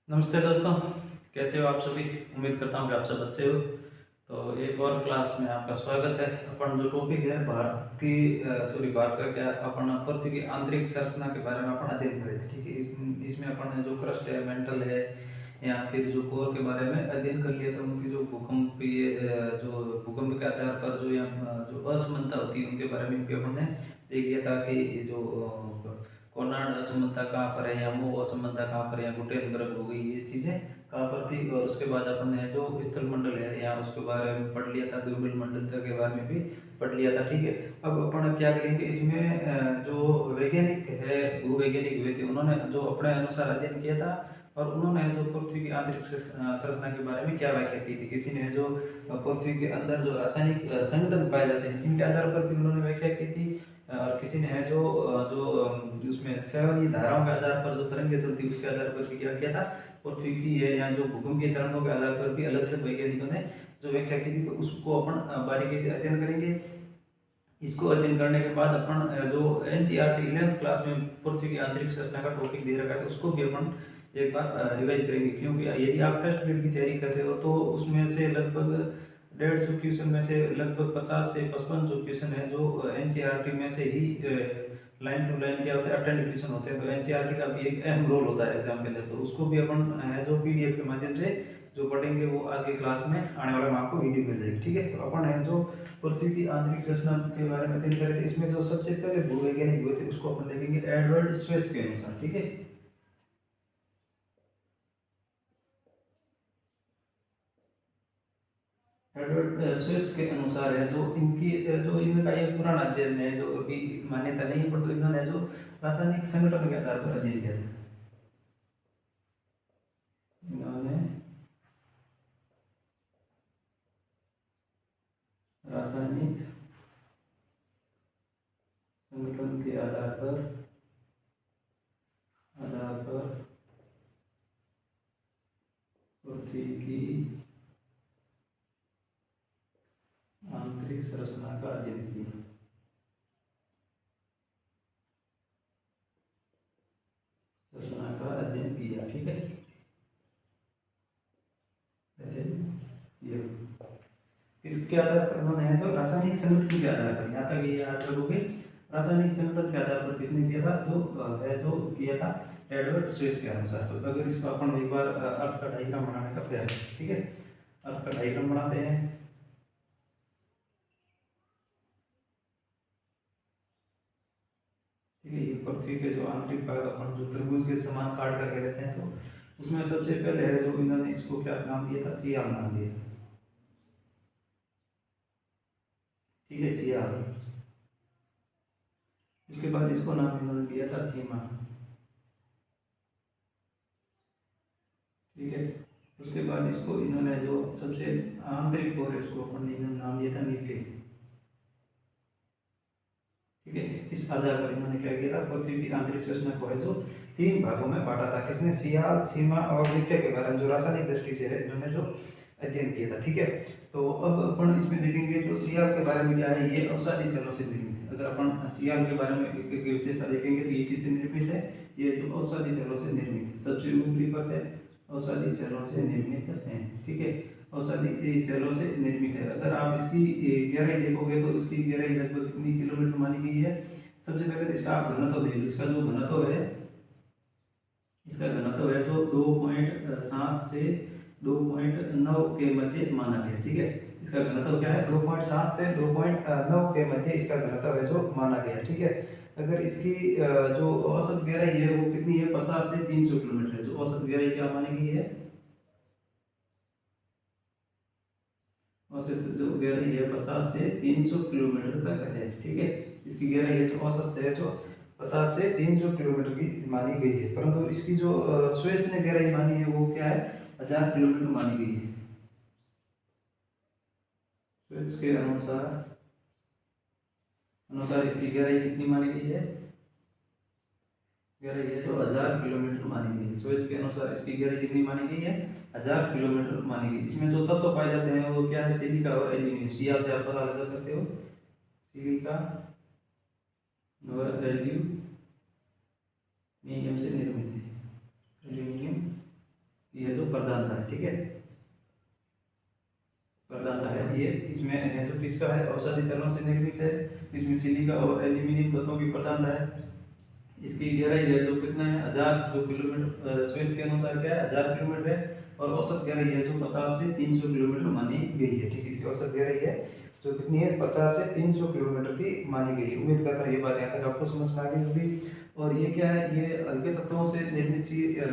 नमस्ते दोस्तों। कैसे हो आप सभी। उम्मीद करता हूँ कि आप सब अच्छे हो। तो एक और क्लास में आपका स्वागत है। अपन जो टॉपिक है भारत की थोड़ी बात करके अपन पृथ्वी की आंतरिक संरचना के बारे में अपन अध्ययन करें थे। ठीक है, इसमें अपन जो क्रस्ट है, मेंटल है या फिर जो कोर के बारे में अध्ययन कर लिया था। उनकी जो भूकंपीय जो भूकंप के आधार पर जो यहाँ जो असमानता होती है उनके बारे में भी अपन ने देख लिया था कि जो कोनार्ड असमानता कहाँ पर है या मूव असमानता कहाँ पर है या गुटेनबर्ग हो गई, ये चीज़ें कहाँ पर थी। और उसके बाद अपन ने जो स्थल मंडल है या उसके बारे में पढ़ लिया था, द्विबल मंडल के बारे में भी पढ़ लिया था। ठीक है, अब अपन क्या करेंगे इसमें जो वैज्ञानिक है, भूवैज्ञानिक हुए थे, उन्होंने जो अपने अनुसार अध्ययन किया था और उन्होंने जो पृथ्वी की आंतरिक संरचना के बारे में क्या व्याख्या की थी। किसी ने जो पृथ्वी के अंदर जो रासायनिक संगठन पाए जाते हैं इनके आधार पर भी उन्होंने व्याख्या की थी। और किसी ने है जो जो उसमें सेवनीय धाराओं के आधार पर जो तरंगें चलती उसके आधार पर भी क्या किया था, पृथ्वी की है या जो भूकंप की तरंगों के आधार पर भी अलग अलग वैज्ञानिकों ने जो व्याख्या की थी। तो उसको अपन बारीकी से अध्ययन करेंगे। इसको अध्ययन करने के बाद अपन जो एनसीईआरटी 11th क्लास में पृथ्वी की आंतरिक संरचना का टॉपिक दे रखा है उसको भी अपन एक बार रिवाइज करेंगे। क्योंकि यदि आप फर्स्ट ग्रेड की तैयारी कर रहे हो तो उसमें से लगभग 150 क्वेश्चन में से लगभग 50 से 55 जो क्वेश्चन है जो एनसीईआरटी में से ही लाइन टू लाइन क्या होता है, अटेंड क्वेश्चन होते हैं। तो एनसीईआरटी का भी एक अहम रोल होता है एग्जाम के अंदर। तो उसको भी अपन जो पीडीएफ के माध्यम से जो पढ़ेंगे वो आगे क्लास में आने वाले में आपको वीडियो मिल जाएगी। ठीक है, तो अपन है जो पृथ्वी की आंतरिक संरचना के बारे में अध्ययन करे थे, इसमें जो सबसे पहले भूवैज्ञानिक हुए थे उसको अपन देखेंगे एडवर्ड स्वेट्स के अनुसार। ठीक है, एडवर्ड स्वेट्स के अनुसार है जो इनकी जो इनका एक पुराना अध्ययन है जो अभी मान्यता नहीं है, पर तो इन्होंने जो रासायनिक संगठन के आधार पर अध्ययन किया था। इन्होंने रासायनिक संगठन के आधार पर पृथ्वी की आंतरिक संरचना का अध्ययन किया। संरचना का अध्ययन किया। ठीक है, अध्ययन किया किसके आधार पर उन्होंने है जो रासायनिक संगठन के आधार पर, यहाँ तक ये याद रखोगे। रासायनिक संगठन के आधार पर किसने किया था, जो है जो किया था एडवर्ड स्वेस के अनुसार। तो अगर इसको अपन एक बार अर्थ का डायग्राम बनाने का प्रयास करें। ठीक है, अर्थ का डायग्राम बनाते हैं। ठीक है, ये पृथ्वी के जो आंतरिक भाग अपन जो त्रिभुज के समान काट करके रहते हैं, तो उसमें सबसे पहले है जो इन्होंने इसको क्या नाम दिया था, सियाल नाम दिया। ठीक है, सियाल। उसके बाद इसको नाम इन्होंने दिया था सीमा। ठीक है, उसके बाद इसको इन्होंने जो सबसे आंतरिक कोर है उसको अपन ने नाम दिया था न्यूक्लियस। ठीक है, इस आधार पर इन्होंने क्या किया था, पृथ्वी की आंतरिक संरचना को है जो 3 भागों में बांटा था। किसने, सियाल, सीमा और न्यूक्लियस के बारे में जो रासायनिक दृष्टि से है इन्होंने जो अध्ययन किया था। ठीक है, तो अब अपन इसमें देखेंगे तो सियाल के बारे में क्या है, ये अवसादी सेलों से निर्मित है। अगर अपन सियाल के बारे में एक विशेषता देखेंगे तो ये किससे निर्मित है, ये जो अवसादी सेलों से निर्मित है। सबसे ऊपरी परत है औषधि सेलों से निर्मित है। ठीक है, औषधि सेलों से निर्मित है। अगर आप इसकी गहराई देखोगे तो इसकी गहराई लगभग कितनी किलोमीटर मानी गई है। सबसे पहले तो इसका आप घनत्व देख लो। इसका जो घनत्व है, इसका घनत्व है जो 2.7 से 2.9 के मध्य माना गया। ठीक है, इसका घनत्व क्या है, 2.7 से 2.9 के मध्य इसका घनत्व है जो माना गया। ठीक है, अगर इसकी जो औसत गहराई है वो कितनी है, 50 से 300 किलोमीटर है। जो औसत गहराई क्या मानी गई है, औसत जो गहराई है 50 से 300 किलोमीटर तक है। ठीक है, इसकी गहराई है जो औसत है जो 50 से 300 किलोमीटर की मानी गई है। परंतु इसकी जो स्वेस ने गहराई मानी है वो क्या है, 1000 किलोमीटर मानी गई है। स्वेस के अनुसार अनुसार इसकी गहराई कितनी मानी गई है, गहराई है जो 1000 किलोमीटर मानी गई है। स्वेस के अनुसार इसकी गहराई कितनी मानी गई है, 1000 किलोमीटर मानी गई। इसमें जो तत्व पाए जाते हैं वो क्या है, सिलिका और एल्यूमिनियम। सियाल से आप पता लगा सकते हो, सिलिका और एल्यूमिनियम से निर्मित है। एल्यूमिनियम ये जो प्रधानता है, ठीक है, प्रदाता है ये, इसमें है जो किसका है, औषधि सेलों से निर्मित है, इसमें सिलिका और एल्यूमिनियम तत्वों की प्रदानता है। इसकी गहराई है जो कितना है, 1000 जो किलोमीटर, स्विस के अनुसार क्या है 1000 किलोमीटर है, और औसत गहराई है जो 50 से 300 किलोमीटर मानी गई है, ठीक, इसकी औसत गहराई है जो कितनी है 50 से 300 किलोमीटर की मानी गई है। उम्मीद करता हूँ ये बात यहाँ तक आपको समझ में आ गई होगी। और ये क्या है, ये हल्के तत्वों से निर्मित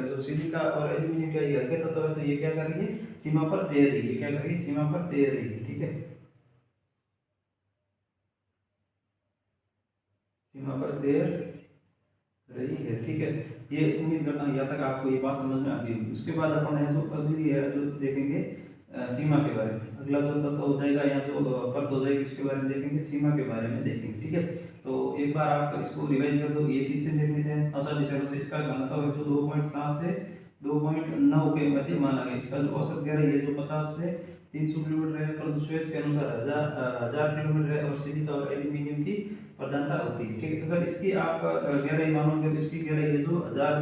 जो सिलिका और एल्यूमिनियम का ये हल्के तत्व है, तो ये क्या कर रही है, सीमा पर तैर रही है, क्या कर रही है, सीमा पर तैर रही है, ठीक है, सीमा पर तैर रही है, ठीक है। ये उम्मीद करता हूँ यहाँ तक आपको ये बात समझ में आ गई होगी। उसके बाद अपन है जो अगली है जो देखेंगे सीमा के बारे में, अगला जो तत्व हो जाएगा या जो परत हो जाएगी उसके बारे में देखेंगे, सीमा के बारे में देखेंगे, ठीक है। तो एक बार आप इसको रिवाइज कर दो, ये किससे निर्मित है, औसत दिशाओं से, इसका घनत्व है जो 2.7 से 2.9 के मध्य माना गया, इसका जो औसत गहराई है जो 50 से 300 किलोमीटर है, परंतु स्वेस के अनुसार 1000 किलोमीटर है, और सिलिका और एल्यूमिनियम की प्रधानता होती है, ठीक है। अगर इसकी आप गहराई मानोगे तो इसकी गहराई है जो 1000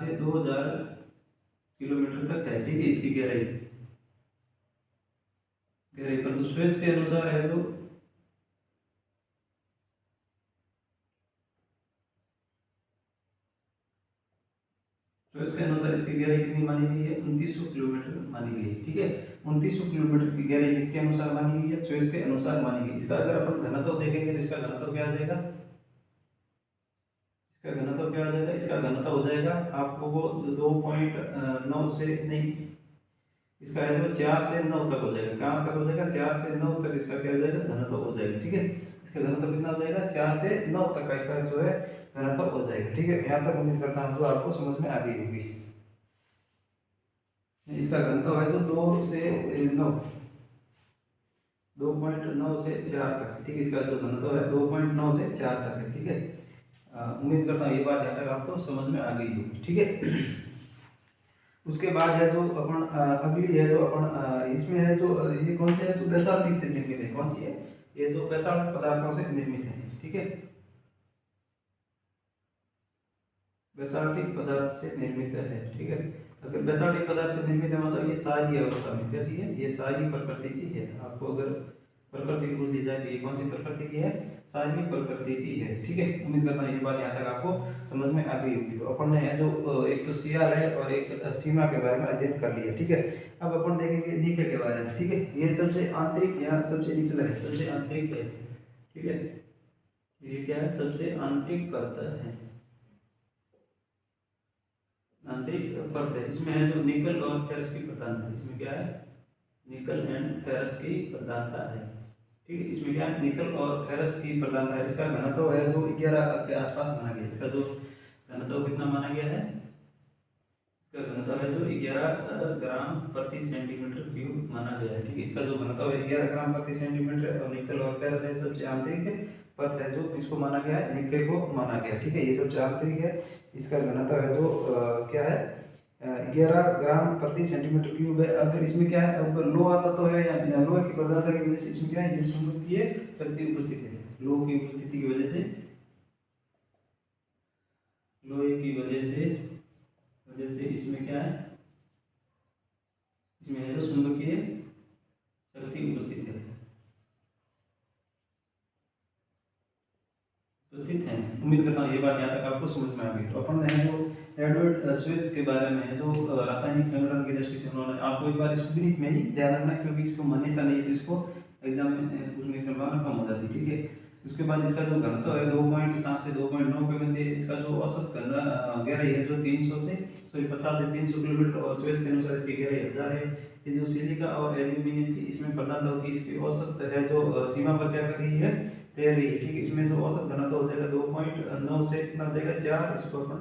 से 2000 किलोमीटर तक है, ठीक है, इसकी गहराई गहराई पर, तो स्वेच के अनुसार है जो स्वेच के अनुसार इसकी गहराई कितनी मानी गई है, 2900 किलोमीटर मानी गई है, ठीक है। 2900 किलोमीटर की गहराई किसके अनुसार मानी गई है, स्वेच के अनुसार मानी गई। इसका अगर अपन घनत्व देखेंगे तो इसका घनत्व क्या आ जाएगा, इसका घनत्व क्या आ जाएगा, इसका घनत्व हो जाएगा आपको वो 2.9 से नहीं, इसका है जो 4 से 9 तक हो जाएगा, कहाँ तक हो जाएगा, 4 से 9 तक इसका क्या हो जाएगा, घनत्व हो जाएगा, ठीक है। इसका घनत्व कितना हो जाएगा, 4 से 9 तक का इसका जो है घनत्व हो जाएगा, ठीक है। यहाँ तक उम्मीद करता हूँ जो आपको समझ में आ गई होगी। इसका घनत्व है जो 2 से 9, 2.9 से 4 तक, ठीक है, इसका जो घनत्व है 2.9 से 4 तक है, ठीक है। उम्मीद करता हूँ ये बात यहाँ तक आपको समझ में आ गई होगी, ठीक है। उसके बाद है जो अपन अगली है जो अपन इसमें है जो ये कौन सी है, जो बेसाल्टिक से निर्मित है, कौन सी है, ये जो बेसाल्ट पदार्थों से निर्मित है, ठीक है, बेसाल्टिक पदार्थ से निर्मित है, ठीक है। अगर बेसाल्टिक पदार्थ से निर्मित है मतलब ये सारी अवस्था में कैसी है, ये सारी प्रकृति की है। आपको अगर प्रकृति पूछ ली जाए तो ये कौन सी प्रकृति की है, सारी प्रकृति की है, ठीक है। उम्मीद करता हूँ ये बात यहाँ तक आपको समझ में आ गई होगी। तो अपन ने जो एक तो सीआर है और एक सीमा के बारे में अध्ययन कर लिया, ठीक है। अब अपन देखेंगे नीचे के बारे में, ठीक है। ये सबसे आंतरिक या सबसे निचला है, सबसे आंतरिक है, ठीक है, ये क्या है, सबसे आंतरिक परत है, आंतरिक परत है। इसमें है जो निकल और फेरस की प्रधानता है, इसमें क्या है, निकल एंड फेरस की प्रधानता है, ठीक है। इसमें क्या है, निकल और फेरस की प्रधानता है। इसका घनत्व है जो 11 के आसपास माना गया, इसका जो घनत्व कितना माना गया है, इसका घनत्व है जो 11 ग्राम प्रति सेंटीमीटर क्यूब माना गया है, ठीक है। इसका जो घनत्व है 11 ग्राम प्रति सेंटीमीटर, और निकल और फेरस है सबसे आंतरिक परत है जो किसको माना गया है, निकल को माना गया, ठीक है। ये सबसे आंतरिक है, इसका घनत्व है जो क्या है 11 ग्राम प्रति सेंटीमीटर क्यूब है। अगर इसमें क्या है, अब लोहा तत्व है या लोहे की प्रधानता की वजह से इसमें क्या है, ये चुंबकीय शक्ति उपस्थित है, लोहे की उपस्थिति की वजह से, लोहे की वजह से इसमें क्या है, इसमें है जो चुंबकीय शक्ति उपस्थित है, उपस्थित है। उम्मीद करता हूँ ये बात यहाँ तक आपको समझ में आ गई। तो अपन ने जो एडवर्ड स्विच के बारे में जो रासायनिक संगठन की दृष्टि से उन्होंने, आपको एक बार इसको ब्रीफ में ही ध्यान रखना है क्योंकि इसको मान्यता नहीं है तो इसको एग्जाम में पूछने की संभावना कम हो जाती है, ठीक है। उसके बाद इसका जो घनत्व है 2.7 से 2.9 के मध्य, इसका जो औसत गहराई है जो 50 से 300 किलोमीटर, और स्विच के अनुसार इसकी गहराई 1000 है। ये जो सिलिका और एल्यूमिनियम की इसमें प्रधानता होती है, इसकी औसत है जो सीमा पर क्या कर रही है, तैर रही है, ठीक है। इसमें जो औसत घनत्व हो जाएगा 2.9 से कितना हो जाएगा 4, इसको अपन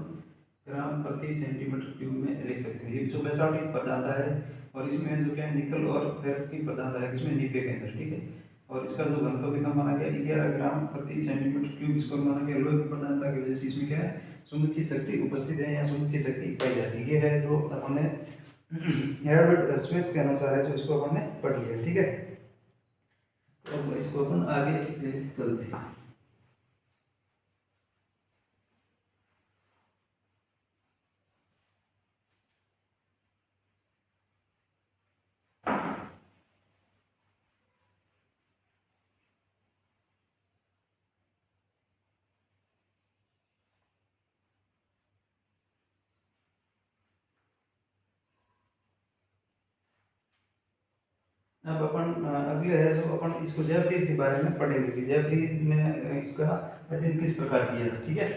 ग्राम प्रति सेंटीमीटर क्यूब में लिख सकते हैं। ये जो बेसाल्टिक प्रधानता है, और इसमें जो क्या है निकल और फेरस की प्रधानता है, इसमें नीपे के अंदर, ठीक है। और इसका जो घनत्व कितना माना गया 11 ग्राम प्रति सेंटीमीटर क्यूब, इसको माना गया लोहे की प्रधानता की वजह से इसमें क्या है, चुंबकीय शक्ति उपस्थित है या चुंबकीय शक्ति पाई जाती है। ये है जो अपन ने एडवर्ड स्विच के अनुसार है जो इसको अपन ने पढ़ लिया, ठीक है। अब इसको अपन आगे चलते हैं। अब अपन अगले है जो अपन इसको जेफरीज के बारे में पढ़ेंगे कि जेफरीज ने इसका अध्ययन किस प्रकार किया था। ठीक है,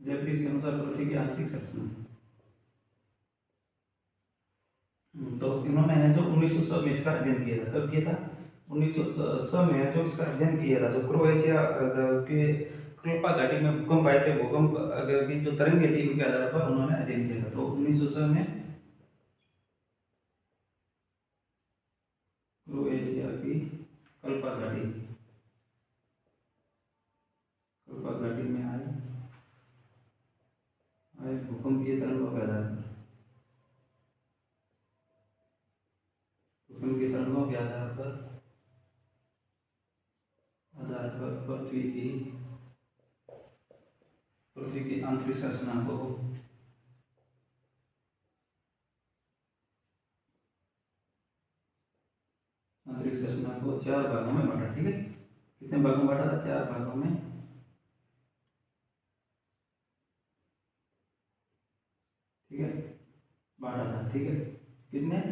जेफरीज के अनुसार पृथ्वी की आंतरिक संरचना। तो इन्होंने है जो 1900 में इसका अध्ययन किया था। कब किया था? 1900 में है जो इसका अध्ययन किया था। जो क्रोएशिया के क्लोपा घाटी में भूकंप आए थे, भूकंप की जो तरंगे थी उनके आधार पर उन्होंने अध्ययन किया था। तो 1900 में क्रोएशिया की कल्पा घाटी, कल्पा घाटी में आए भूकंपीय तरंगों के आधार पर, भूकंपीय तरंगों के आधार पर पृथ्वी की आंतरिक संरचना को चार भागों में बांटा। ठीक है, कितने भागों में बांटा था? चार भागों में, ठीक है, बांटा था। ठीक है, किसने?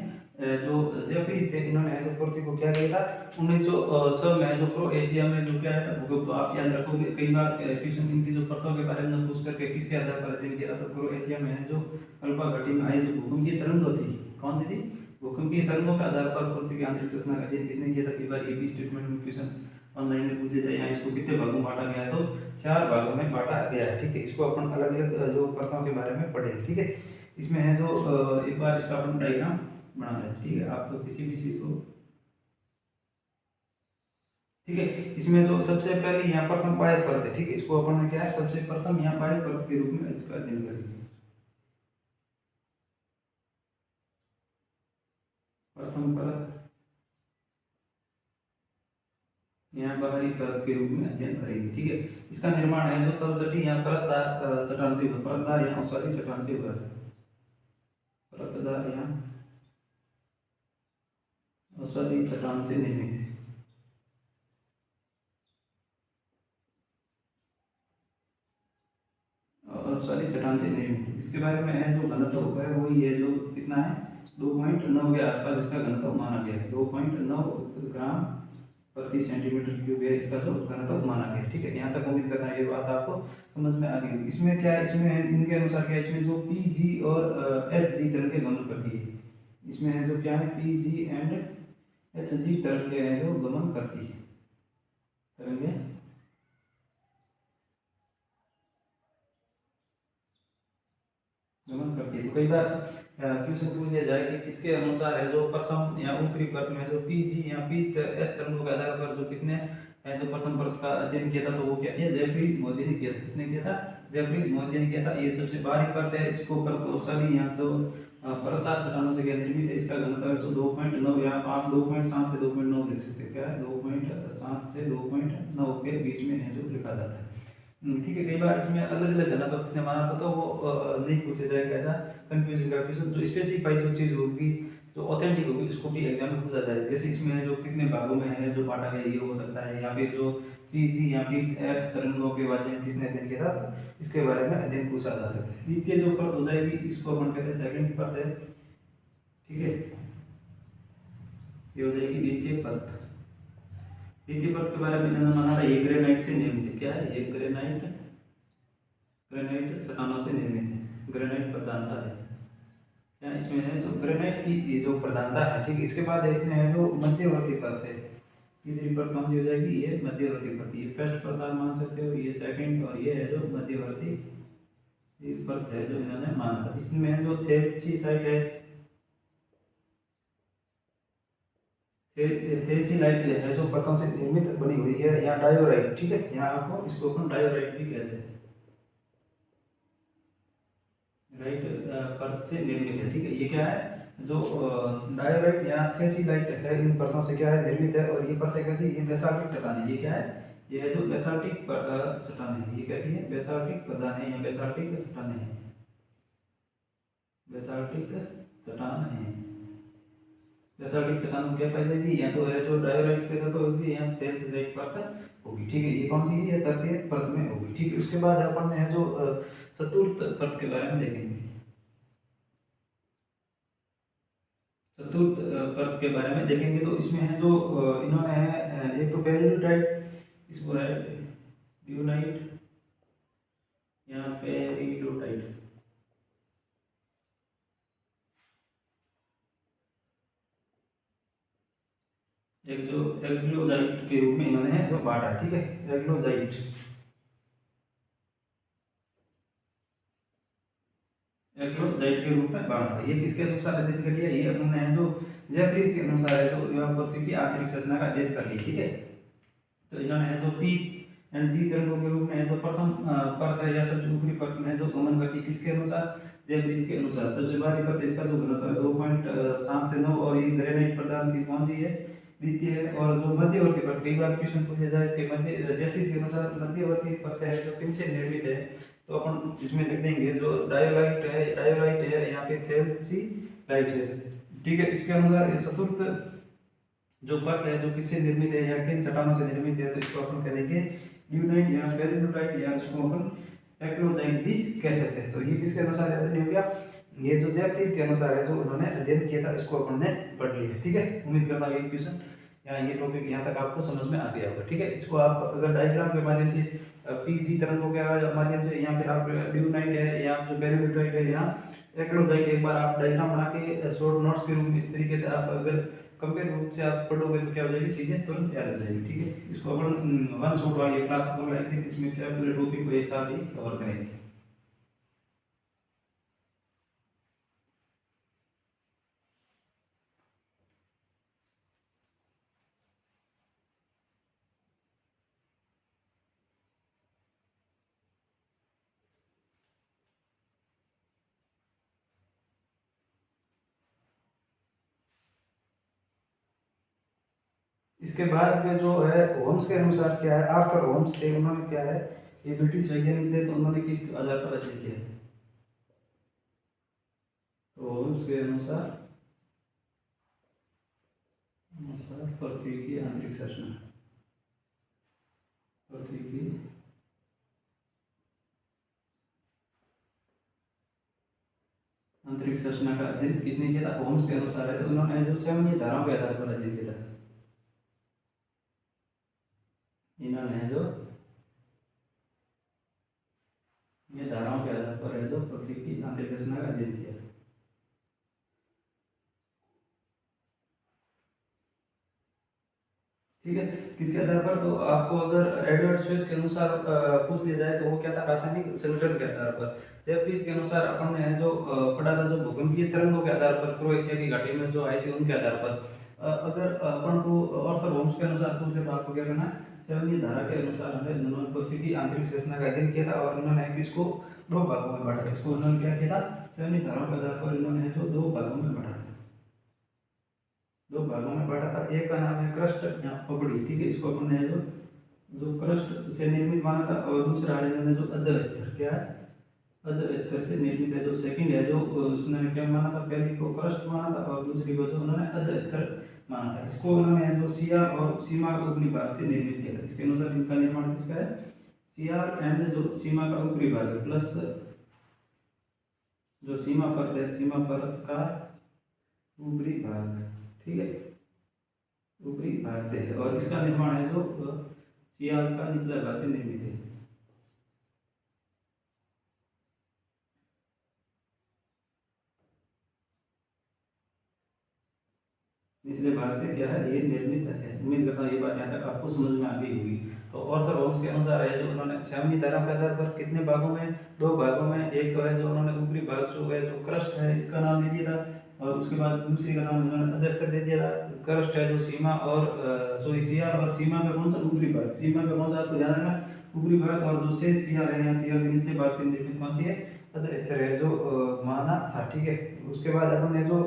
जो जेफरीज थे, इन्होंने जो पृथ्वी को क्या किया था 1900 में जो क्रोएशिया में जो क्या था भूकंप। तो आप याद रखोगे कई बार क्वेश्चन इनकी जो परतों के बारे में पूछ करके किसके आधार पर अध्ययन किया था। तो क्रोएशिया में जो कल्पा घाटी में आई जो भूकंपीय तरंगें थी, कौन सी थी? भूकंपीय तरंगों के आधार पर पृथ्वी की आंतरिक संरचना का अध्ययन किसने किया था? कई बार ये भी स्टेटमेंट में क्वेश्चन ऑनलाइन में पूछे जाए। यहाँ इसको कितने भागों में बांटा गया है? तो चार भागों में बांटा गया है। ठीक है, इसको अपन अलग अलग जो परतों के बारे में पढ़ेंगे। ठीक है, इसमें है जो एक बार इसका अपन डायग्राम बना लें। ठीक है, आप तो किसी भी चीज को, ठीक है, इसमें जो सबसे पहले यहाँ प्रथम बाह्य परत है। ठीक है, इसको अपन ने क्या है सबसे प्रथम यहाँ बाह्य परत के रूप में इसका अध्ययन करेंगे। प्रथम परत यहाँ बाहरी परत के रूप में अध्ययन करेंगे। ठीक है, इसका निर्माण है जो तलछटी यहाँ परतदार चट्टान से, परतदार यहाँ औषधि चट्टान से हुआ है। परतदार यहाँ औषधि चट्टान से निर्मित है। औषधि चट्टान से निर्मित है। इसके बारे में है जो घनत्व होगा है वो ये जो कितना है 2.9 के आसपास इसका घनत्व माना गया है। 2.9 ग्राम प्रति सेंटीमीटर क्यूब है इसका जो घनत्व माना गया है। ठीक है, यहाँ तक उम्मीद करता है ये बात आपको समझ में आ गई। इसमें क्या है, इसमें इनके अनुसार क्या है, इसमें जो पी जी और एच जी तरह के गमन करती है। इसमें है जो क्या है P G and H G तरह के है जो गमन करती है, तरंगे गमन करती है। तो कई बार क्वेश्चन पूछ लिया जाए कि किसके अनुसार है जो प्रथम या ऊपरी परत में जो पी जी या पी एस तरंगों के आधार पर जो किसने है जो प्रथम परत का अध्ययन किया था। तो वो क्या किया? जेफरीज मोदी ने किया था। किसने किया था? जेफरीज मोदी ने किया था। ये सबसे बाहरी परत है, इसको परत को सारी यहाँ जो परतदार चट्टानों से क्या निर्मित है, इसका घनत्व जो 2.9 या आप 2.7 से 2.9 देख सकते हैं। क्या है 2.7 से 2.9 के बीच में है जो लिखा जाता है। ठीक है, कई बार इसमें अलग अलग घनत्व कितने माना था तो वो नहीं पूछा जाएगा ऐसा कंफ्यूजन का क्वेश्चन। जो स्पेसिफाई जो चीज़ होगी जो ऑथेंटिक होगी उसको भी एग्जाम में पूछा जाएगा। जैसे इसमें जो कितने भागों में है जो बांटा गया ये हो सकता है, या फिर जो पी जी या पी एच तरंगों के बारे में किसने अध्ययन किया था इसके बारे में अध्ययन पूछा जा सकता है। द्वितीय जो परत हो जाएगी इसको अपन कहते हैं सेकंड परत है। ठीक है, ये हो जाएगी द्वितीय परत। द्वितीय परत के बारे में इन्होंने माना था ये ग्रेनाइट से निर्मित है। क्या है ये? ग्रेनाइट, ग्रेनाइट चट्टानों से निर्मित है। ग्रेनाइट प्रधानता है क्या इसमें है जो ग्रेनाइट की ये जो प्रधानता है। ठीक, इसके बाद इसमें है जो मध्यवर्ती परत है। तीसरी परत कौन सी हो जाएगी? ये मध्यवर्ती परत। ये फर्स्ट परत आप मान सकते हो, ये सेकंड, और ये है जो मध्यवर्ती परत है जो इन्होंने माना था। इसमें है जो थेरसीसाइट है, थेरसीलाइट है जो परतों से निर्मित बनी हुई है, या डायोराइट। ठीक है, यहाँ आपको इसको अपन डायोराइट भी कहते हैं। राइट परत से निर्मित है। ठीक है, ये क्या है जो डायोराइट या थेरसीलाइट है इन परतों से क्या है निर्मित है। और ये परतें कैसी? ये बेसाल्टिक चट्टान है। ये क्या है? ये है जो बेसाल्टिक चट्टान है। ये कैसी है? बेसाल्टिक प्रधान है या बेसाल्टिक चट्टान है। बेसाल्टिक चट्टान है। बेसाल्टिक चट्टान में क्या पाई जाएगी? या तो है जो डायोलाइट के तत्व होगी, या तेल से एक परत होगी, ठीक है। ये कौन सी है? तृतीय परत में होगी, ठीक है। उसके बाद अपन है जो चतुर्थ परत के बारे में देखेंगे। चतुर्थ परत के बारे में देखेंगे तो इसमें है जो इन्होंने है एक तो पेरिडोटाइट, इसको है ड्यूनाइट या पेरिडोटाइट। एक जो एग्लोजाइट के रूप में इन्होंने है जो बांटा, ठीक है। एग्लोजाइट, एग्लोजाइट के रूप में बांटा। ये किसके अनुसार अध्ययन कर लिया? ये अपने है जो जेफरीज के अनुसार है जो यह पृथ्वी की आंतरिक संरचना का अध्ययन कर लिया, ठीक है। तो इन्होंने है जो पी एंड जी तरंगों के रूप में है जो प्रथम परत है या सबसे ऊपरी परत में है जो गमन करती है, किसके अनुसार? जेफरीज के अनुसार। सबसे बाहरी परत इसका जो घनत्व है 2.7 से 9, और ये ग्रेनाइट प्रदान की कौन सी है? द्वितीय है। और जो मध्यवर्ती परत, कई बार क्वेश्चन पूछे जाए कि मध्य जेफरीज के अनुसार मध्यवर्ती परत है जो किनसे निर्मित है, तो अपन इसमें लिख देंगे जो डायोलाइट है यहाँ पे थेल्सी लाइट है, ठीक है। इसके अनुसार ये चतुर्थ जो परत है जो किससे निर्मित है या किन चट्टानों से निर्मित है, तो इसको अपन कह देंगे ड्यूनाइट या पेरिडोटाइट, या इसको अपन एक्लोजाइट भी कह सकते हैं। तो ये किसके अनुसार अध्ययन हो गया? ये जो जेफरीज के अनुसार है जो उन्होंने अध्ययन किया था, इसको अपन ने पढ़ लिया, ठीक है। उम्मीद करता हूँ ये क्वेश्चन या ये टॉपिक यहाँ तक आपको समझ में आ गया होगा, ठीक है। इसको आप अगर डायग्राम के माध्यम से पीजी तरंगों के माध्यम से, या फिर आप ड्यूनाइट है या जो पेरिडोटाइट है या एक्लोजाइट, एक बार आप डायग्राम बना के शॉर्ट नोट्स के रूप में इस तरीके से आप अगर कंपेयर रूप से आप पढ़ोगे तो क्या हो जाएगी? चीजें तुरंत याद हो जाएगी, ठीक है। इसको अपन वन शॉट वाली क्लास बोल रहे थे, इसमें क्या पूरे टॉपिक को एक साथ ही कवर करेंगे। इसके बाद में जो है होम्स के अनुसार क्या है? आर्थर होम्स थे, उन्होंने क्या है, ये ब्रिटिश वैज्ञानिक थे, तो उन्होंने किस आधार पर अध्ययन किया? तो होम्स के अनुसार पृथ्वी की आंतरिक संरचना, पृथ्वी की आंतरिक संरचना का अध्ययन किसने किया था? होम्स के अनुसार है। तो उन्होंने जो सेवनीय धाराओं के आधार पर अध्ययन किया था। इन्होंने जो ये धाराओं के आधार पर है जो पृथ्वी की आंतरिक संरचना का अध्ययन किया। ठीक है। किसके आधार पर? तो आपको अगर एडवर्ड स्विस के अनुसार पूछ लिया जाए तो वो क्या था? रासायनिक संगठन के आधार पर। जेफरीज के अनुसार अपन ने जो पढ़ा था जो भूकंपीय तरंगों के आधार पर, क्रोएशिया की घाटी में जो आई थी उनके आधार पर। अगर अपन को आर्थर होम्स के अनुसार पूछ ले तो आपको क्या करना है? सेवनीय धारा के अनुसार हमने उन्होंने पृथ्वी की आंतरिक संरचना का अध्ययन किया था, और उन्होंने इसको दो भागों में बांटा। इसको उन्होंने क्या किया था? सेवनीय धाराओं के आधार पर इन्होंने जो दो भागों में बांटा था, दो भागों में बांटा था। एक का नाम है क्रस्ट या पपड़ी, ठीक है। इसको अपन ने जो जो क्रस्ट से निर्मित माना था, और दूसरा है इन्होंने जो अध स्तर, क्या है? अध स्तर से निर्मित है। जो सेकंड है जो उसने क्या माना था? पहली को क्रस्ट माना था और दूसरी को जो उन्होंने अध स्तर माना था। इसको उन्होंने जो सिया और सीमा के ऊपरी भाग से निर्मित किया था। इसके अनुसार इनका निर्माण किसका है? सियार एंड जो सीमा का ऊपरी भाग है प्लस जो सीमा परत है, सीमा परत का ऊपरी भाग, ठीक है, ऊपरी भाग से है। और इसका निर्माण है जो सियाल का निचला भाग से निर्मित है। निचले भाग से क्या है? ये निर्मित है। उम्मीद करता हूँ ये बात यहाँ तक आपको समझ में आ गई होगी। तो ऑर्थर होम्स के अनुसार है जो उन्होंने सेवनीय धाराओं के आधार पर कितने भागों में? दो भागों में। एक तो है जो उन्होंने ऊपरी भाग जो है जो क्रस्ट है इसका नाम दे दिया था, और उसके बाद दूसरी का नाम उन्होंने अधस्तर दे दिया था। क्रस्ट है जो सीमा, और सॉरी सियार, और सीमा का कौन सा? ऊपरी भाग। सीमा का कौन सा आपको ध्यान रखना? ऊपरी भाग। और जो शेष सियार है या सियार के निचले भाग से निर्मित कौन सी है? अधस्तर है जो माना था, ठीक है। उसके बाद अपन ने जो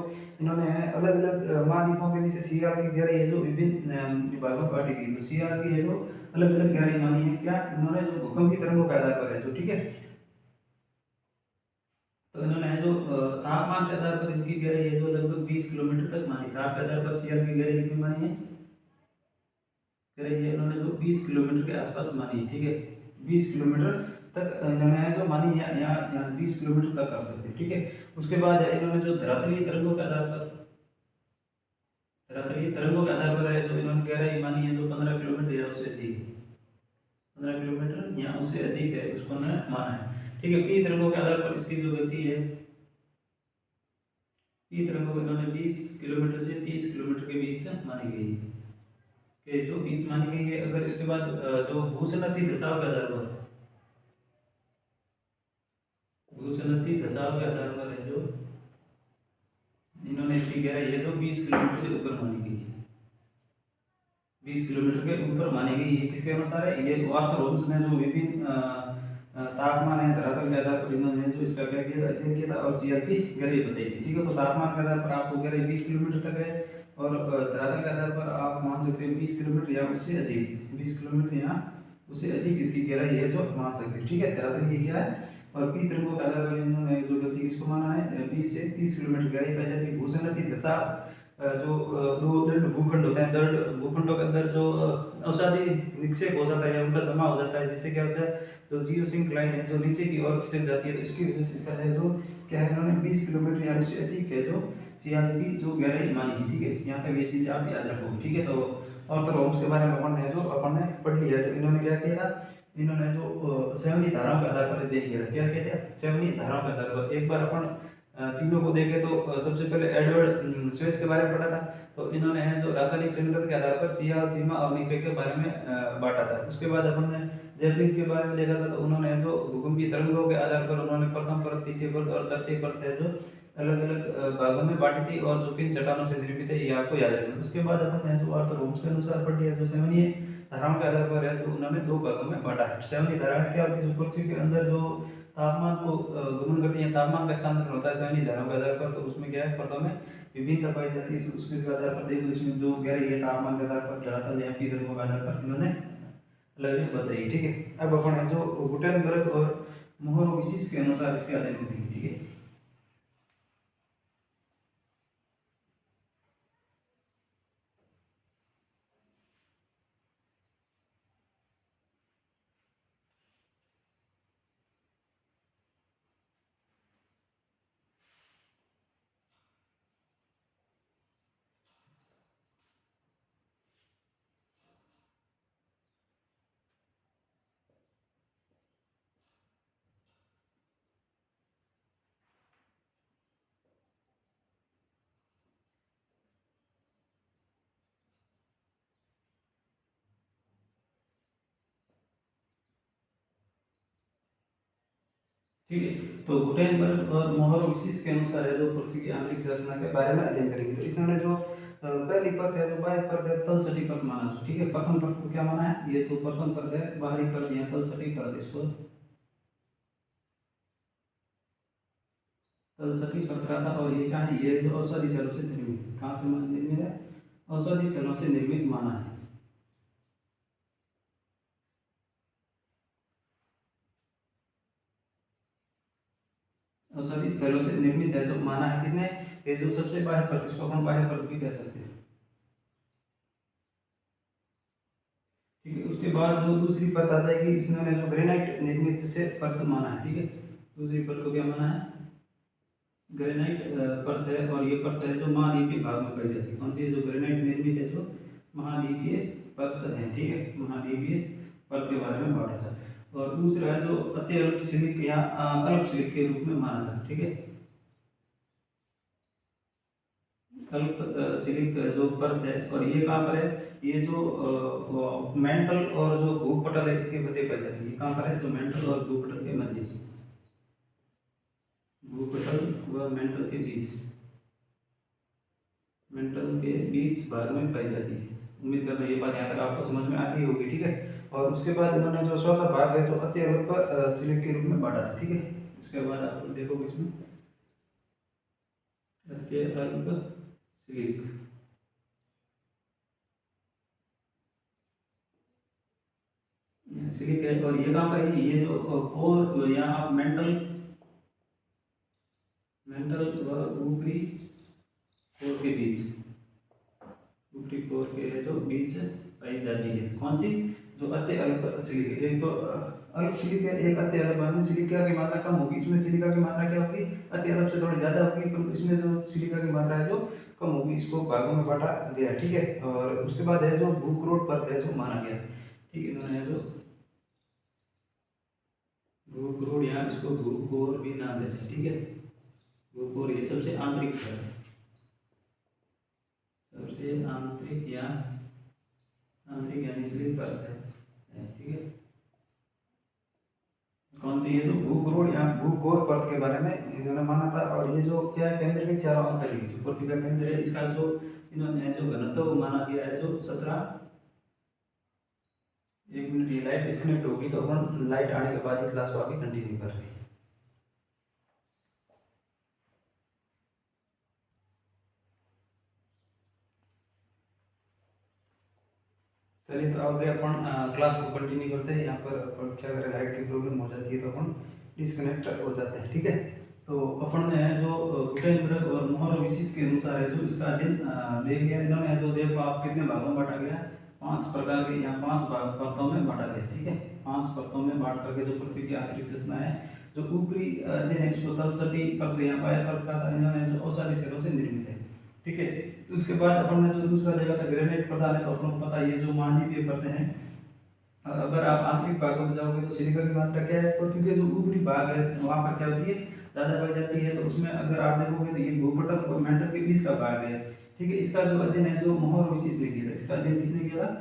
इन्होंने अलग अलग महाद्वीपों के नीचे सीआर की गहराई है जो विभिन्न भागों में बांटी गई। तो सीआर की है जो अलग अलग गहराई मानी है, क्या? इन्होंने जो भूकंप की तरंगों के आधार पर है जो, ठीक है। तो इन्होंने जो तापमान के आधार पर इनकी गहराई है जो लगभग 20 किलोमीटर तक मानी। ताप के आधार पर सीआर की गहराई कितनी मानी है, गहराई है इन्होंने जो 20 किलोमीटर के आसपास मानी है, ठीक है। 20 किलोमीटर तक इन्होंने जो मानी है, यहाँ 20 किलोमीटर तक कर सकते हैं, ठीक है। उसके बाद है इन्होंने जो धरातलीय तरंगों के आधार पर, धरातलीय तरंगों के आधार पर है जो इन्होंने गहराई मानी है जो 15 किलोमीटर या उससे अधिक, 15 किलोमीटर या उससे अधिक है, उसको उन्होंने माना है, ठीक है। पी तरंगों के आधार पर इसकी जो गति है, पी तरंगों को इन्होंने 20 किलोमीटर से 30 किलोमीटर के बीच मानी गई है, कि जो 20 मानी गई है। अगर इसके बाद जो भूसनती दशाओं के आधार पर, भूसनती दशाओं के आधार पर है जो इन्होंने इसकी गहराई है जो 20 किलोमीटर से ऊपर मानी गई है, 20 किलोमीटर के ऊपर मानी गई है। किसके अनुसार है, ये आर्थर होम्स ने जो विभिन्न तापमान है धरातल के आधार पर इन्होंने जो इसका क्या किया, अध्ययन किया था और सीआर की गहराई बताई थी, ठीक है। तो तापमान के आधार पर आपको गहराई 20 किलोमीटर तक है, और धरातल के आधार पर आप मान सकते हो 20 किलोमीटर या उससे अधिक, 20 किलोमीटर या उससे अधिक इसकी गहराई है जो मान सकते हैं, ठीक है। धरातल की क्या है, और पी तरंगों के आधार पर इन्होंने जो गति इसको माना है 20 से 30 किलोमीटर गहराई पाई जाती है। भूसंगति दशा जो दो दृढ़ भूखंड होते हैं, दृढ़ भूखंडों के अंदर जो अवसादी निक्षेप हो जाता है या उनका जमा हो जाता है, जिससे क्या होता है, जो जियोसिंक लाइन है जो नीचे की ओर खिसक जाती है, तो इसकी वजह से इसका है जो क्या है, इन्होंने 20 किलोमीटर या उससे अधिक है जो सीआर की जो गहराई मानी है, ठीक है। यहाँ तक ये चीज़ आप याद रखोगे, ठीक है। तो ऑर्थर होम्स के बारे में अपन है जो अपन ने पढ़ लिया है। तो इन्होंने क्या किया था, इन्होंने जो सेवनी धाराओं के आधार पर अध्ययन किया था, क्या किया था, सेवनी धाराओं के आधार पर। एक बार अपन तीनों को देखे तो सबसे पहले एडवर्ड स्वेस के बारे में पढ़ा था। तो इन्होंने है जो रासायनिक संगठन के आधार पर सीआर, सीमा और निपे के बारे में बांटा था। उसके बाद अपन ने जेफरीज के बारे में देखा था। तो उन्होंने जो भूकंपीय तरंगों के आधार पर उन्होंने प्रथम परत, तीसरी परत और तृतीय परत है जो अलग अलग भागों में बांटी थी, और जो किन चट्टानों से निर्मित है ये आपको याद रखना। उसके बाद अपन ने जो आर्थर होम्स के अनुसार पढ़ लिया, जो सेवनीय धाराओं के आधार पर है जो उन्होंने दो भागों में बांटा है। सेवनीय धारा क्या होती है, जो पृथ्वी के अंदर जो तापमान को गमन करती है, तापमान का स्थानांतरण होता है सेवनीय धाराओं के आधार पर। तो उसमें क्या है, परतों में विभिन्नता पाई जाती है, उसके आधार पर देखो इसमें जो गहराई है तापमान के आधार पर, धरातल या पी तरंगों के आधार पर इन्होंने अलग बताइए, ठीक है। अब अपन जो गुटेनबर्ग और मोहरोविसिस के अनुसार इसके अध्ययन करेंगे, ठीक है। ठीक है। तो गुटेनबर्ग और मोहरोविसिस के अनुसार है जो पृथ्वी की आंतरिक संरचना के बारे में अध्ययन करेंगे। तो इसने जो पहली परत है जो बाह्य परत है, तल सटी परत माना था, ठीक है। प्रथम परत को क्या माना है, ये तो प्रथम परत है, बाहरी परत या तल सटी परत, इसको तल सटी परत कहा था। और ये क्या है, ये जो औषधि सेलों से निर्मित, कहाँ से निर्मित है, औषधि सेलों से निर्मित माना है, औषधि सेलों से निर्मित है जो माना है किसने, ये जो सबसे बाह्य परत, इसको हम बाह्य परत भी कह सकते हैं, ठीक है। उसके बाद जो दूसरी परत आ जाएगी, इसने जो ग्रेनाइट निर्मित से परत माना है, ठीक है। दूसरी परत को क्या माना है, ग्रेनाइट परत है, और ये परत है जो महाद्वीपीय भाग में पाई जाती है। कौन सी, जो ग्रेनाइट निर्मित है जो महाद्वीपीय परत है, ठीक है, महाद्वीपीय परत के बारे में बांटा था। और दूसरा है जो अत्यल्प सिलिक या अल्प सिलिक के रूप में माना था, ठीक है। अल्प सिलिक जो परत है, और ये कहाँ पर है, ये जो मेंटल और जो भूपटल है के मध्य पाई जाती है। कहाँ पर है, जो मेंटल और भूपटल के मध्य, भूपटल व मेंटल के बीच, मेंटल के बीच भाग में पाई जाती है। उम्मीद करता हूँ ये बात यहाँ तक आपको समझ में आती होगी, ठीक है। और उसके बाद इन्होंने जो चौथा भाग है जो अत्यल्प सिलिक के रूप में बांटा था, ठीक है। इसके बाद आप देखोगे इसमें अत्यल्प सिलिक, सिलिक है, और ये कहाँ पर है, ये जो कोर या आप मेंटल मेंटल व ऊपरी कोर के बीच, ऊपरी कोर के जो बीच पाई जाती है कौन सी, जो अति अल्प सिलिका। एक तो अल्प सिलिका, एक अति अल्प में सिलिका की मात्रा कम होगी, इसमें सिलिका की मात्रा क्या होगी, अति अल्प से थोड़ी ज्यादा होगी, परंतु इसमें जो सिलिका की मात्रा है जो कम होगी। इसको भागों में बांटा गया, ठीक है। और उसके बाद है जो भूक्रोट परत है जो माना गया, ठीक है। इन्होंने जो भूक्रोट, यहाँ इसको भूकोर भी नाम देते हैं, ठीक है। भूकोर ये सबसे आंतरिक परत है, सबसे आंतरिक या आंतरिक या निचली परत है, ठीक है। कौन सी, ये जो भूगोड़ या भूगोर परत के बारे में इन्होंने माना था। और ये जो क्या है, केंद्र के चारों ओर फैली जो पृथ्वी का केंद्र है, इसका जो इन्होंने जो घनत्व माना गया है जो 17। एक मिनट, ये लाइट डिस्कनेक्ट होगी तो अपन लाइट आने के बाद ही क्लास को आगे कंटिन्यू कर रहे हैं। चलिए, तो अब अपन क्लास को कंटिन्यू करते हैं। यहाँ पर अपन क्या करें, लाइट की प्रॉब्लम हो जाती है तो अपन डिस्कनेक्ट हो जाते हैं, ठीक है। तो अपन ने जो गुटेनबर्ग और मोहर विशिष्ट के अनुसार है जो इसका अध्ययन देख लिया। इन्होंने जो देखो आप कितने भागों में बांटा गया, 5 प्रकार के, यहाँ 5 भाग परतों में बांटा गया, ठीक है। 5 परतों में बांट करके जो पृथ्वी की आंतरिक संरचना है, जो ऊपरी अध्ययन है इसको तलछटी परत या बाह्य परत का था, इन्होंने जो औषधि सेलों से निर्मित है, ठीक है। उसके बाद अपन ने जो दूसरा देखा था ग्रेनाइट प्रदान है, तो अपन को पता है ये जो मानवीय परतें हैं। और अगर आप आंतरिक भागों में जाओगे तो सिलिका की मात्रा क्या है, पृथ्वी के जो ऊपरी भाग है वहाँ पर क्या होती है, ज़्यादा पाई जाती है। तो उसमें अगर आप देखोगे तो ये भूपटल और मेंटल के बीच का भाग है, ठीक है। इसका जो अध्ययन है जो मोहर विशिष्ट ने किया था, इसका अध्ययन किसने किया था,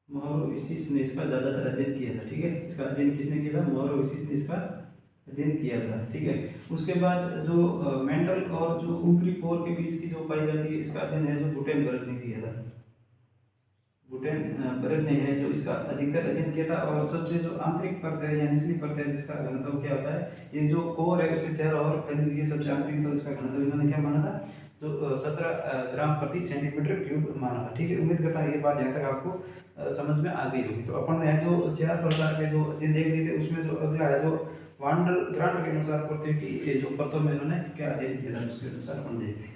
मोहर विशिष्ट ने इसका ज़्यादातर अध्ययन किया था, ठीक है। इसका अध्ययन किसने किया था, मोहर विशिष्ट ने इसका अध्ययन किया था, ठीक है। उसके बाद जो मेंटल और जो ऊपरी कोर के बीच की जो पाई जाती है, इसका अध्ययन है जो गुटेनबर्ग ने किया था। गुटेनबर्ग ने है जो इसका अधिकतर अध्ययन किया था। और सबसे जो आंतरिक परत है या निचली परत है, जिसका घनत्व क्या होता है, ये जो कोर है उसके चारों ओर फैली हुई है सबसे आंतरिक, तो इसका घनत्व इन्होंने क्या माना था, जो 17 ग्राम प्रति सेंटीमीटर क्यूब माना था, ठीक है। उम्मीद करता हूँ ये बात यहाँ तक आपको समझ में आ गई होगी। तो अपन ने जो 4 प्रकार के जो अध्ययन देख लिए थे, उसमें जो अगला है जो वांडर ग्रांट के अनुसार पृथ्वी की जो परतों में इन्होंने क्या अध्ययन किया था, उसके अनुसार अपन देखते हैं।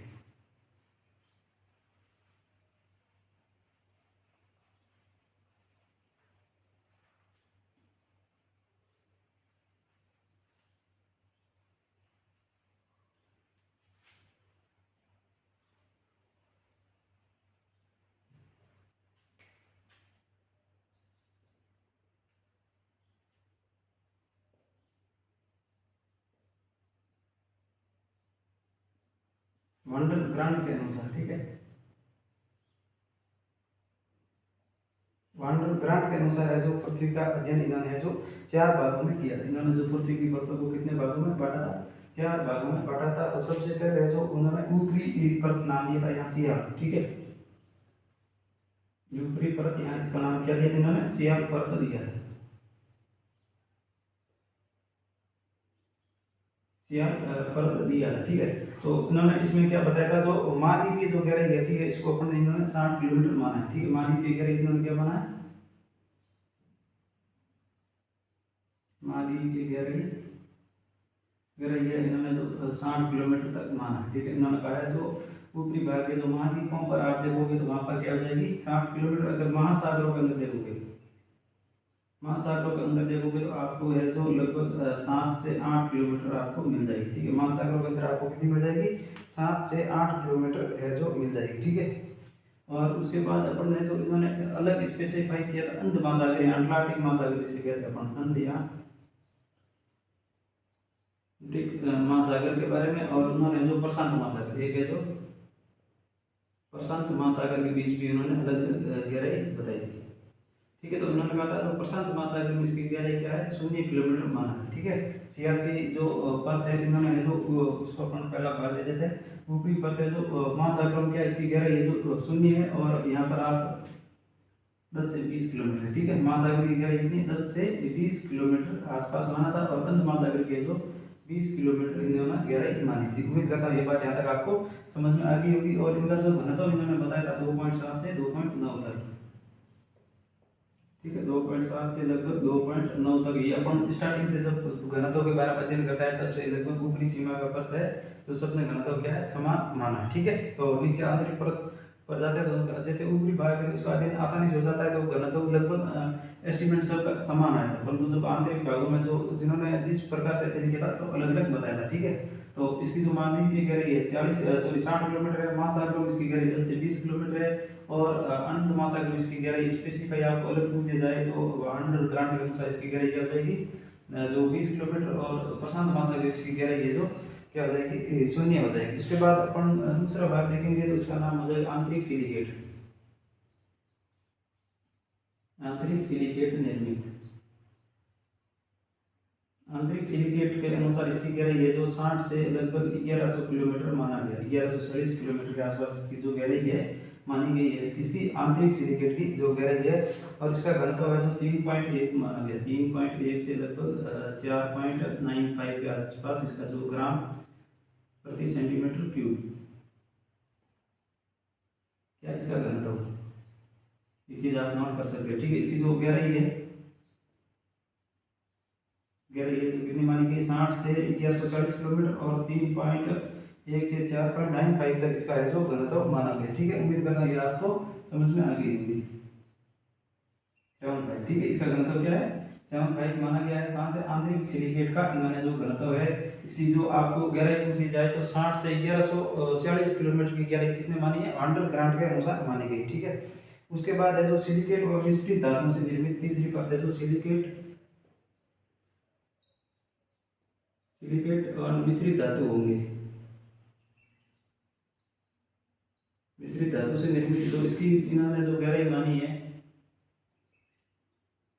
वांडर ग्रांट के अनुसार, ठीक है। वांडर ग्रांट के अनुसार है जो पृथ्वी का अध्ययन इन्होंने है जो 4 भागों में किया था। इन्होंने जो पृथ्वी की परतों को कितने भागों में बांटा था, 4 भागों में बांटा था। तो सबसे पहले जो उन्होंने ऊपरी परत नाम दिया था यहाँ सियाल, ठीक है। ऊपरी परत, यहाँ इसका नाम क्या दिया था इन्होंने, सियाल परत दिया था, सियाल परत दिया था, ठीक है। तो इन्होंने इसमें क्या बताया था, जो महाद्वीप की जो गहराई रहती है इसको अपन इन्होंने 60 किलोमीटर माना है, ठीक है। महाद्वीप की गहराई इन्होंने क्या माना है, महाद्वीप की गहराई गहराई है इन्होंने जो 60 किलोमीटर तक माना है, ठीक है। इन्होंने कहा है जो ऊपरी भाग के जो महाद्वीपों पर आप देखोगे तो वहाँ पर क्या हो जाएगी 60 किलोमीटर। अगर महासागरों के अंदर देखोगे, महासागरों के अंदर देखोगे तो आपको है जो लगभग 7 से 8 किलोमीटर आपको मिल जाएगी, ठीक है। महासागरों के अंदर आपको कितनी मिल जाएगी, 7 से 8 किलोमीटर है जो मिल जाएगी, ठीक है। और उसके बाद अपन ने जो इन्होंने अलग स्पेसिफाई किया था अंध महासागर या अटलांटिक महासागर जिसे कहते हैं अपन, अंध या महासागर के बारे में। और उन्होंने जो प्रशांत महासागर, एक है जो प्रशांत महासागर के बीच भी उन्होंने अलग गहराई बताई थी, ठीक है। तो उन्होंने कहा था तो प्रशांत महासागर में इसकी गहराई क्या है, 0 किलोमीटर माना है, ठीक है। सियाल की जो परत है इन्होंने जो उसको अपन पहला भाग दे देते हैं, ऊपरी परत है जो महासागर में क्या इसकी गहराई है जो 0 है। और यहाँ पर आप 10 से 20 किलोमीटर, ठीक है। महासागर की गहराई कितनी, 10 से 20 किलोमीटर आसपास माना था। और अंध महासागर की जो 20 किलोमीटर इन्होंने गहराई मानी थी। उम्मीद करता हूँ ये बात यहाँ तक आपको समझ में आ गई होगी। और इनका जो घनत्व इन्होंने बताया था 2.7 से 2.9 तक, ठीक है। 2.7 से लगभग 2.9 तक, ये अपन स्टार्टिंग से जब घनत्व के बारे में अध्ययन करता है तब से लगभग ऊपरी सीमा का परत है तो सबने घनत्व क्या है समान माना। ठीक है। तो नीचे आंतरिक परत पर जाते हैं तो उनका जैसे ऊपरी भाग है उसका अध्ययन आसानी से हो जाता है तो घनत्व लगभग एस्टिमेट सबका समान आया था, परंतु जब आंतरिक भागों में जो जिन्होंने जिस प्रकार से अध्ययन किया था तो अलग अलग बताया था। ठीक है। तो इसकी जो मानवीय की गहराई है 60 किलोमीटर है, महासागर में इसकी गहराई 10 से 20 किलोमीटर है और अनंत महासागर में इसकी गहराई स्पेसिफाई आपको अलग पूछ दिया जाए तो 100 ग्राम के अनुसार इसकी गहराई क्या हो जाएगी जो 20 किलोमीटर, और प्रशांत महासागर में इसकी गहराई है जो क्या हो जाएगी 0 हो जाएगी। उसके बाद अपन दूसरा भाग देखेंगे तो इसका नाम हो जाएगा आंतरिक सिलिकेट। आंतरिक सिलिकेट निर्मित, आंतरिक सिलिकेट के अनुसार इसकी गहराई है जो 60 से लगभग 1100 किलोमीटर माना गया, 1140 किलोमीटर के आसपास की जो गहराई है मानी गई है इसकी आंतरिक सिलिकेट की जो गहराई है, और इसका घनत्व है जो 3.1 माना गया, 3.1 से लगभग 4.95 के आसपास इसका जो ग्राम प्रति सेंटीमीटर क्यूब क्या इसका घनत्व, ये चीज आप नोट कर सकते हो। ठीक है। इसकी जो गहराई है जो कितनी मानी गई 60 से 1140 किलोमीटर और 3.1 से 4.95 तक इसका है जो घनत्व माना गया। ठीक है। उम्मीद करता हूँ ये आपको समझ में आ गई होगी। 75। ठीक है। इसका घनत्व क्या है 75 माना गया है। कहाँ से आंतरिक सिलिकेट का इन्होंने जो घनत्व है इसकी जो आपको गहराई पूछ ली जाए तो 60 से 1140 किलोमीटर की गहराई किसने मानी है 100 ग्रांट के अनुसार मानी गई। ठीक है। उसके बाद है जो सिलिकेट और मिश्रित धातुओं से निर्मित तीसरी परत है जो सिलिकेट और मिश्रित धातु होंगे, मिश्रित धातु से निर्मित। तो इसकी इन्होंने जो गहराई मानी है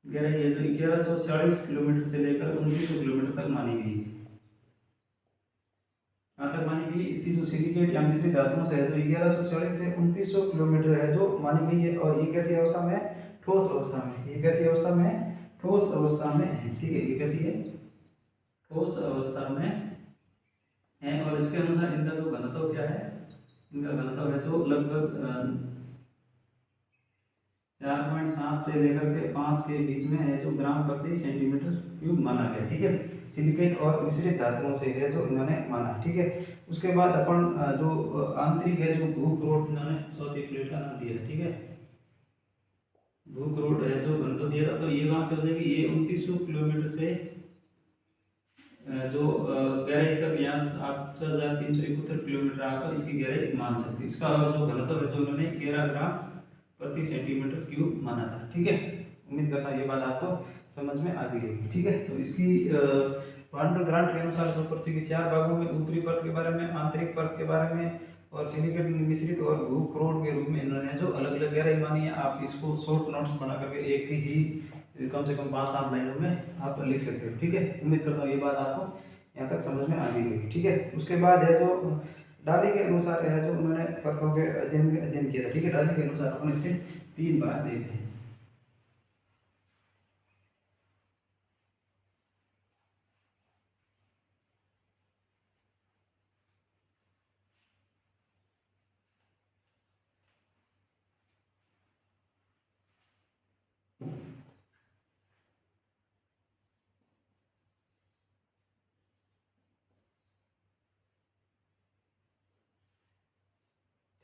गहराई है जो 1140 किलोमीटर से लेकर 1900 किलोमीटर तक मानी गई है, यहाँ तक मानी गई। इसकी जो सिलिकेट या मिश्रित धातुओं से है जो 1140 से 2900 किलोमीटर है जो मानी गई है, और ये कैसी अवस्था में है ठोस अवस्था में, ये कैसी अवस्था में है ठोस अवस्था में है। ठीक है। ये कैसी है ठोस अवस्था में है, और इसके अनुसार इनका जो घनत्व क्या है इनका घनत्व है जो लगभग 4.7 से लेकर के 5 के बीच में है जो ग्राम प्रति सेंटीमीटर क्यूब माना गया। ठीक है। सिलिकेट और मिश्रित धातुओं से है जो इन्होंने माना। ठीक है। उसके बाद अपन जो आंतरिक है जो भूकरोट इन्होंने चौथी प्लेट का नाम दिया। ठीक है। भूकरोट है जो घनत्व दिया था तो ये कहाँ से हो जाएगी ये 2900 किलोमीटर से जो गहराई तक यहाँ आप 6371 किलोमीटर आप इसकी गहराई मान सकते हैं। इसका जो घनत्व है जो उन्होंने 11 ग्राम प्रति सेंटीमीटर क्यूब माना था। ठीक है। उम्मीद करता हूँ ये बात आपको समझ में आ गई होगी। ठीक है। तो इसकी वांडर ग्रांट के अनुसार जो पृथ्वी के 4 भागों में ऊपरी परत के बारे में, आंतरिक परत के बारे में और सिलिकेट मिश्रित और भूकरोट के रूप में इन्होंने जो अलग अलग गहराई मानी है, आप इसको शॉर्ट नोट्स बना करके एक ही कम से कम 5-7 लाइनों में आप लिख सकते हो। ठीक है। उम्मीद करता हूँ ये बात आपको यहाँ तक समझ में आ गई होगी। ठीक है। उसके बाद है जो डाली के अनुसार है जो उन्होंने परतों के अध्ययन किया था। ठीक है। डाली के अनुसार अपन इसके 3 भाग देखते हैं।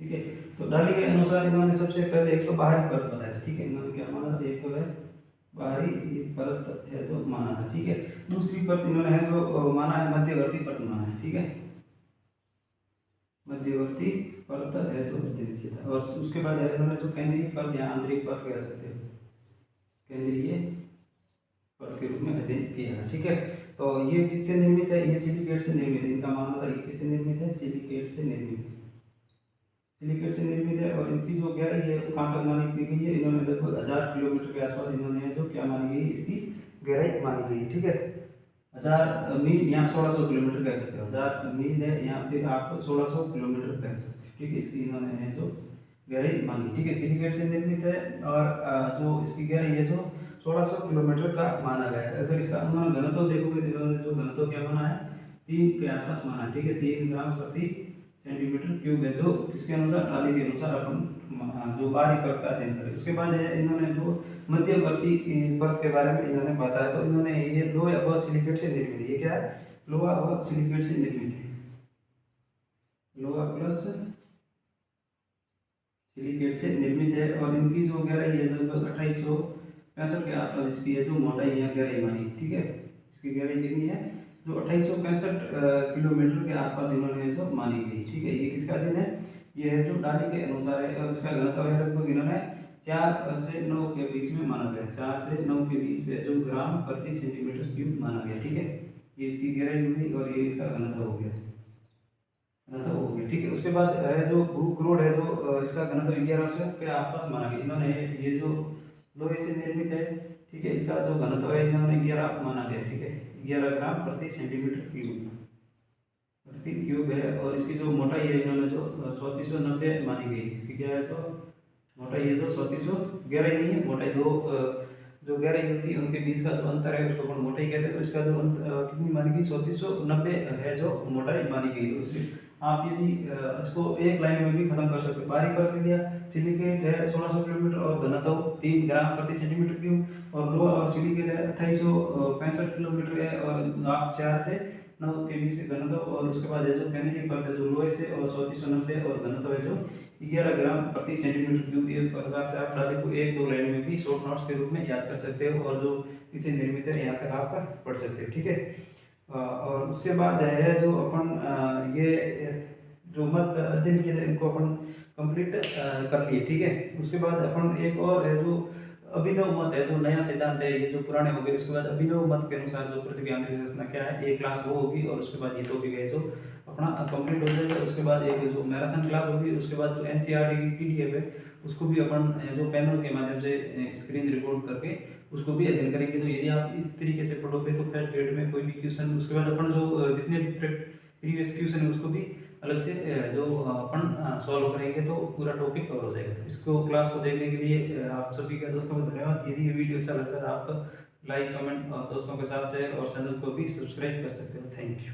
ठीक है। तो डाली के अनुसार इन्होंने सबसे पहले एक तो बाहरी परत बताया था। ठीक है। इन्होंने क्या माना था एक तो है बाहरी परत है जो माना था। ठीक है। दूसरी परत इन्होंने है जो माना है मध्यवर्ती परत माना है। ठीक है। मध्यवर्ती परत है जो अध्ययन किया था, और उसके बाद है इन्होंने जो केंद्रीय परत या आंतरिक परत कह सकते हो केंद्रीय परत के रूप में अध्ययन किया है। ठीक है। तो ये किससे निर्मित है ये सिलिकेट से निर्मित है। इनका मानना था ये किससे निर्मित है सिलिकेट से निर्मित है, सिलिकेट से निर्मित है। और इनकी जो गहराई है वो कहाँ तक मानी गई है इन्होंने लगभग 1000 किलोमीटर के आसपास इन्होंने जो क्या मानी गई इसकी गहराई मानी गई। ठीक है। 1000 मील यहाँ 1600 किलोमीटर कह सकते हो, 1000 मील है यहाँ फिर आप 1600 किलोमीटर कह सकते हो। ठीक है। इसकी इन्होंने है जो गहराई मानी। ठीक है। सिलिकेट से निर्मित है और जो इसकी गहराई है जो 1600 किलोमीटर का माना गया है। अगर इसका उन्होंने घनत्व देखोगे तो इन्होंने जो घनत्व क्या माना है 3 के आसपास माना है। ठीक है। 3 ग्राम प्रति सेंटीमीटर क्यूब है, जो किसके अनुसार, नाली के अनुसार अपन जो बाहरी परत का अध्ययन करें। उसके बाद है इन्होंने जो मध्यवर्ती परत के बारे में इन्होंने बताया, तो इन्होंने ये लोहा व सिलिकेट से निर्मित है। ये क्या है, लोहा व सिलिकेट से निर्मित है, लोहा प्लस सिलिकेट से निर्मित है। और इनकी जो गहराई है लगभग 2865 के आसपास इसकी है जो मोटाई है, गहराई मानी, ठीक है। इसकी गहराई कितनी है, जो 2865 किलोमीटर के आसपास इन्होंने जो मानी गई, ठीक है। ये किसका अध्ययन है, ये है जो डाली के अनुसार है, और इसका घनत्व है लगभग इन्होंने 4 से 9 के बीच में माना गया, 4 से 9 के बीच है जो ग्राम प्रति सेंटीमीटर क्यूब माना गया, ठीक है। ये इसकी गहराई हुई और ये इसका घनत्व हो गया, घनत्व हो गया, ठीक है। उसके बाद है जो भू क्रोड है, जो इसका घनत्व 1100 के आसपास माना गया। इन्होंने ये जो लोहे से निर्मित है, ठीक है, इसका जो घनत्व है इन्होंने 11 माना गया, ठीक है, 11 ग्राम प्रति सेंटीमीटर क्यूब प्रति क्यूब है। और इसकी जो मोटाई है इन्होंने जो 3490 मानी गई। इसकी क्या है, जो मोटाई है जो 3400, गहराई नहीं है, मोटाई, दो जो गहराई होती है उनके बीच का जो अंतर है उसको अपन मोटाई कहते हैं। तो इसका जो कितनी मानी गई, 3490 है जो मोटाई मानी गई। तो इसे आप यदि इसको एक लाइन में भी खत्म कर सकते हो। बारीक कर दिया, सिलिकेट है 1600 किलोमीटर और घनत्व 3 ग्राम प्रति सेंटीमीटर क्यूब, और लोहा और सिलिकेट है 2865 किलोमीटर है, और आप 4 से 9 के बीच से घनत्व। और उसके बाद है जो केंद्रीय परत है जो लोहे से, और 3490 और घनत्व है जो 11 ग्राम प्रति सेंटीमीटर क्यूब। एक प्रकार से आप डाली को 1-2 लाइन में भी शॉर्ट नोट्स के रूप में याद कर सकते हो, और जो इसे निर्मित है यहाँ तक आप पढ़ सकते हो, ठीक है। और उसके बाद है जो अपन ये जो मत अध्ययन के लिए इनको अपन कंप्लीट कर लिए, ठीक है। उसके बाद अपन एक और है जो अभिनव मत है, जो नया सिद्धांत है, ये जो पुराने हो गए। उसके बाद अभिनव मत के अनुसार जो पृथ्वी की आंतरिक संरचना क्या है, एक क्लास वो होगी, और उसके बाद ये टॉपिक है जो अपना कंप्लीट हो जाएगा। उसके बाद एक जो मैराथन क्लास होगी, उसके बाद जो एनसीईआरटी की पीडीएफ है उसको भी अपन जो पैनल के माध्यम से स्क्रीन रिकॉर्ड करके उसको भी अध्ययन करेंगे। तो यदि आप इस तरीके से पढ़ोगे तो फर्स्ट ग्रेड में कोई भी क्वेश्चन, उसके बाद अपन जो जितने भी प्रीवियस क्वेश्चन है उसको भी अलग से जो अपन सॉल्व करेंगे, तो पूरा टॉपिक कवर हो जाएगा। तो इसको क्लास को देखने के लिए आप सभी का दोस्तों को धन्यवाद। यदि ये वीडियो अच्छा लगता है तो आप लाइक, कमेंट और दोस्तों के साथ शेयर, और चैनल को भी सब्सक्राइब कर सकते हो। Thank you.